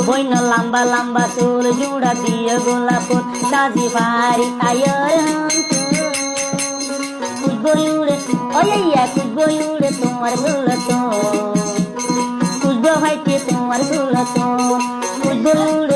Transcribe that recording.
বইন লম্বা লম্বা চুল জুড়া দিয়ে গোলাপ ফুল সাজি পারি আয়র খুঁজবো উড়ে ওইয়া খুঁজবো উড়ে তোমার গুলো তো খুঁজবো ভাইকে তোমার গুলো তো খুঁজবো উড়ে